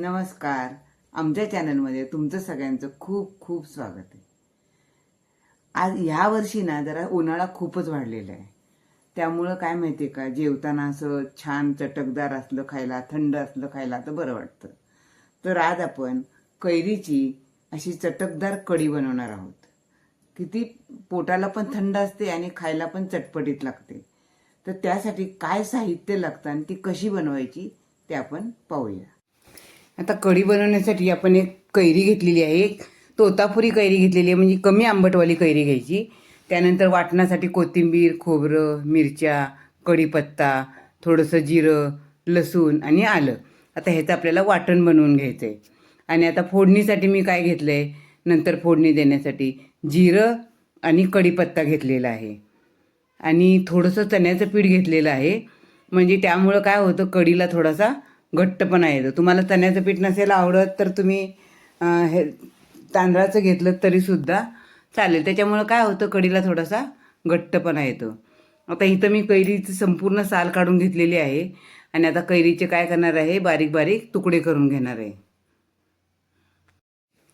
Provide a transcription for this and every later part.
नमस्कार. आमच्या चॅनलमध्ये तुमचं सगळ्यांचं खूप खूप स्वागत आहे. आज ह्या वर्षी ना जरा उन्हाळा खूपच वाढलेला आहे. त्यामुळं काय माहिती आहे का, जेवताना असं छान चटकदार असलं खायला, थंड असलं खायला तर बरं वाटतं. तर आज आपण कैरीची अशी चटकदार कढी बनवणार आहोत. किती पोटाला पण थंड असते आणि खायला पण चटपटीत लागते. तर त्यासाठी काय साहित्य लागतं आणि ती कशी बनवायची ते आपण पाहूया. आता कढी बनवण्यासाठी आपण एक कैरी घेतलेली आहे, एक तोतापुरी कैरी घेतलेली आहे, म्हणजे कमी आंबटवाली कैरी घ्यायची. त्यानंतर वाटणासाठी कोथिंबीर, खोबरं, मिरच्या, कढीपत्ता, थोडंसं जिरं, लसूण आणि आलं. आता ह्याचं आपल्याला वाटण बनवून घ्यायचं आहे. आणि आता फोडणीसाठी मी काय घेतलं आहे, नंतर फोडणी देण्यासाठी जिरं आणि कढीपत्ता घेतलेला आहे आणि थोडंसं चण्याचं पीठ घेतलेलं आहे. म्हणजे त्यामुळं काय होतं, कढीला थोडासा घट्टपणा येतो. तुम्हाला चण्याचं पीठ नसेल आवडत तर तुम्ही हे तांदळाचं घेतलं तरीसुद्धा चालेल. त्याच्यामुळं काय होतं, कढीला थोडासा घट्टपणा येतो. आता इथं मी कैरीचं संपूर्ण साल काढून घेतलेली आहे आणि आता कैरीचे काय करणार आहे, बारीक बारीक तुकडे करून घेणार आहे.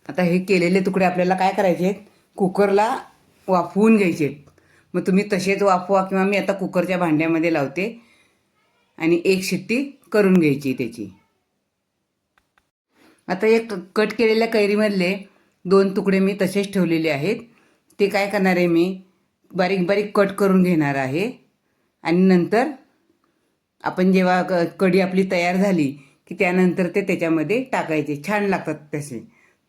आता हे केलेले तुकडे आपल्याला काय करायचे, कुकरला वाफवून घ्यायचे. मग तुम्ही तसेच वाफवा किंवा मी आता कुकरच्या भांड्यामध्ये लावते आणि एक शिट्टी करून घ्यायची त्याची. आता एक कट केलेल्या कैरीमधले 2 तुकडे मी तसेच ठेवलेले आहेत. ते काय करणार आहे, मी बारीक बारीक कट करून घेणार आहे आणि नंतर आपण जेव्हा कढी आपली तयार झाली की त्यानंतर ते त्याच्यामध्ये टाकायचे. छान लागतात तसे,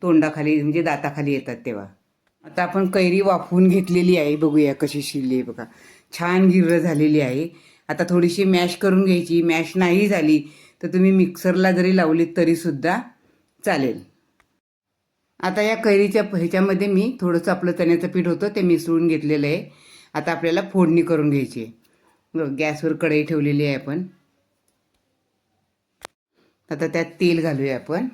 तोंडाखाली म्हणजे दाताखाली येतात तेव्हा. आता आपण कैरी वाफवून घेतलेली आहे, बघूया कशी शिजली आहे बघा. छान गिर्र झालेली आहे. आता थोडीशी मॅश करून घ्यायची. मॅश नाही झाली तर तुम्ही मिक्सरला जरी लावली तरीसुद्धा चालेल. आता या कैरीच्या ह्याच्यामध्ये मी थोडंसं आपलं चण्याचं पीठ होतं ते मिसळून घेतलेलं आहे. आता आपल्याला फोडणी करून घ्यायची आहे. गॅसवर कढई ठेवलेली आहे आपण. आता त्यात तेल घालूया आपण.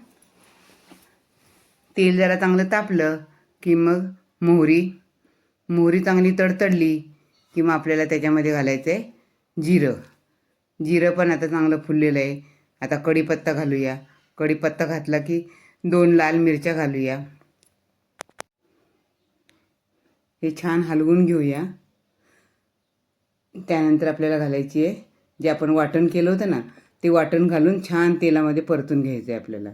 तेल जरा चांगलं तापलं की मग मोहरी चांगली तडतडली की मग आपल्याला त्याच्यामध्ये घालायचं आहे जिरं पण आता चांगलं फुललेलं आहे. आता कढीपत्ता घालूया. कढीपत्ता घातला की 2 लाल मिरच्या घालूया. हे छान हलवून घेऊया. त्यानंतर आपल्याला घालायची आहे जे आपण वाटण केलं होतं ना, ते वाटण घालून छान तेलामध्ये परतून घ्यायचं आहे आपल्याला.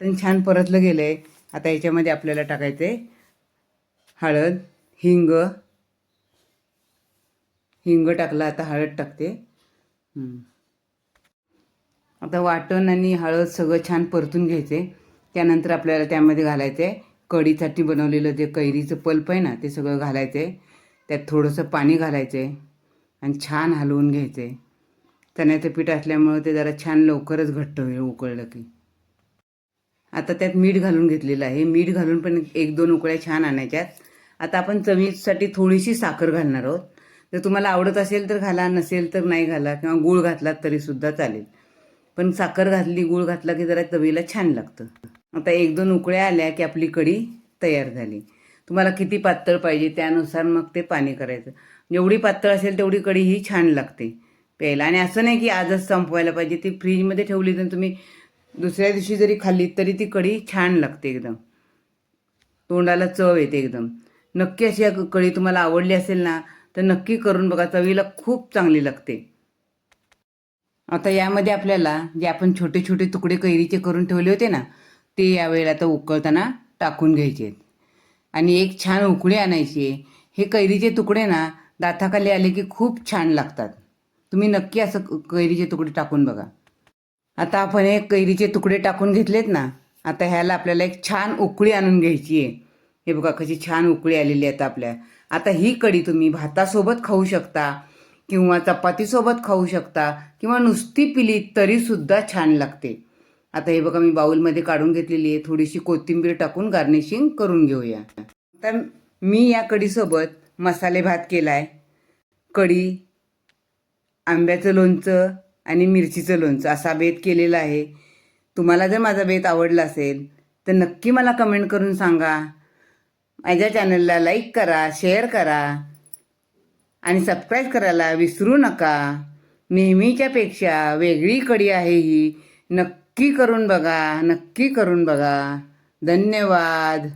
वाटण छान परतलं गेलं आहे. आता याच्यामध्ये आपल्याला टाकायचं आहे हळद, हिंग टाकलं. आता हळद टाकते. आता वाटण आणि हळद सगळं छान परतून घ्यायचे. त्यानंतर आपल्याला त्यामध्ये घालायचं आहे कढीसाठी बनवलेलं जे कैरीचं पल्प आहे ना, ते सगळं घालायचं आहे. त्यात थोडंसं पाणी घालायचं आहे आणि छान हलवून घ्यायचं आहे. चण्याचं पीठ असल्यामुळं ते जरा छान लवकरच घट्ट होईल उकळलं की. आता त्यात मीठ घालून घेतलेलं आहे. मीठ घालून पण 1-2 उकळ्या छान आणायच्यात. आता आपण चवीसाठी थोडीशी साखर घालणार आहोत. जर तुम्हाला आवडत असेल तर घाला, नसेल तर नाही घाला, किंवा गूळ घातलात तरीसुद्धा चालेल. पण साखर घातली, गूळ घातला की जरा चवीला छान लागतं. आता 1-2 उकळ्या आल्या की आपली कढी तयार झाली. तुम्हाला किती पातळ पाहिजे त्यानुसार मग ते पाणी करायचं. जेवढी पातळ असेल तेवढी कढी ही छान लागते प्यायला. आणि असं नाही की आजच संपवायला पाहिजे. ती फ्रीजमध्ये ठेवली तर तुम्ही दुसऱ्या दिवशी जरी खाल्ली तरी ती कढी छान लागते. एकदम तोंडाला चव येते एकदम. नक्की अशी कढी तुम्हाला आवडली असेल ना तर नक्की करून बघा. चवीला खूप चांगली लागते. आता यामध्ये आपल्याला जे आपण छोटे छोटे तुकडे कैरीचे करून ठेवले होते ना, ते यावेळेला आता उकळताना टाकून घ्यायचे आहेत आणि एक छान उकळी आणायची आहे. हे कैरीचे तुकडे ना दाताखाली आले की खूप छान लागतात. तुम्ही नक्की असं कैरीचे तुकडे टाकून बघा. आता आपण हे कैरीचे तुकडे टाकून घेतलेत ना, आता ह्याला आपल्याला एक छान उकळी आणून घ्यायची आहे. हे बघा कशी छान उकळी आलेली आहे आपल्या. आता ही कढी तुम्ही भातासोबत खाऊ शकता किंवा चपातीसोबत खाऊ शकता किंवा नुसती पिली तरीसुद्धा छान लागते. आता हे बघा मी बाउलमध्ये काढून घेतलेली आहे. थोडीशी कोथिंबीर टाकून गार्निशिंग करून घेऊया. आता मी या कढीसोबत मसाले भात केला आहे. कढी, आंब्याचं लोणचं आणि मिरचीचं लोणचं असा बेत केलेला आहे. तुम्हाला जर माझा बेत आवडला असेल तर नक्की मला कमेंट करून सांगा. माझ्या चॅनलला लाईक करा, शेअर करा आणि सबस्क्राईब करायला विसरू नका. नेहमीच्यापेक्षा वेगळी कढी आहे ही. नक्की करून बघा, नक्की करून बघा. धन्यवाद.